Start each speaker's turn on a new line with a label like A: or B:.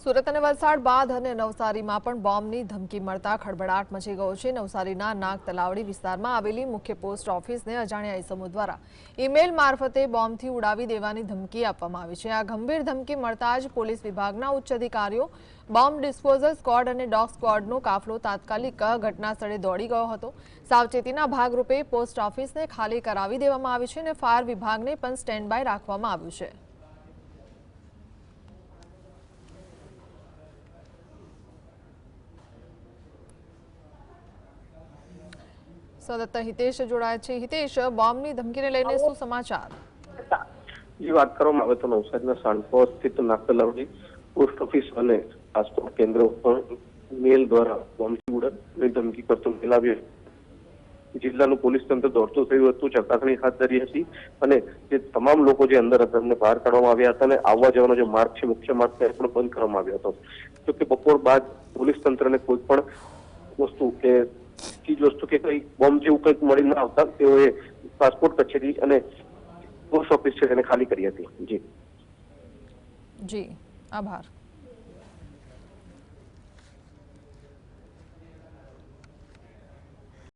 A: સુરત અને વલસાડ બાદ અને નવસારીમાં પણ બોમ્બની ધમકી મળતા ખળભળાટ મચી ગયો છે। નવસારીના નાગ તલાવડી વિસ્તારમાં આવેલી મુખ્ય પોસ્ટ ઓફિસને અજાણ્યા ઇસમો દ્વારા ઈમેલ મારફતે બોમ્બથી ઉડાવી દેવાની ધમકી આપવામાં આવી છે। આ ગંભીર ધમકી મળતા જ પોલીસ વિભાગના ઉચ્ચ અધિકારીઓ, બોમ્બ ડિસ્પોઝલ સ્ક્વોડ અને ડોગ સ્ક્વોડનો કાફલો તાત્કાલિક ઘટના સ્થળે દોડી ગયો હતો। સાવચેતીના ભાગરૂપે પોસ્ટ ઓફિસને ખાલી કરાવી દેવામાં આવી છે અને ફાયર વિભાગને પણ સ્ટેન્ડ બાય રાખવામાં આવ્યું છે। સદત્તા હિતેશ જોડાયા છે। હિતેશ, બોમ્બની ધમકીને લઈને શું સમાચાર?
B: જે વાત કરવામાં આવે તો નવસારીના સાણપોર સ્થિત નાગતલાવડી પોસ્ટ ઓફિસ અને પાસપોર્ટ કેન્દ્ર ઉપર મેલ દ્વારા બોમ્બથી ઉડાવવાની ધમકી કરતો મેલ આવ્યો। જિલ્લાનું પોલીસ તંત્ર દોડતું થયું હતું, ચકાસણી હાથ ધરી હતી અને જે તમામ લોકો જે અંદર હતા એમને બહાર કાઢવામાં આવ્યા હતા અને આવવા જવાનો જે માર્ગ છે, મુખ્ય માર્ગ છે, પણ બંધ કરવામાં આવ્યો હતો। જો કે બપોર બાદ પોલીસ તંત્રને કોઈ પણ વસ્તુ કે ચીજ વસ્તુ કે કઈ બોમ્બ જેવું કંઈક મળી ન આવતા તેઓએ પાસપોર્ટ કચેરી અને પોસ્ટ ઓફિસ છે તેને ખાલી કરી હતી। જી
A: જી, આભાર।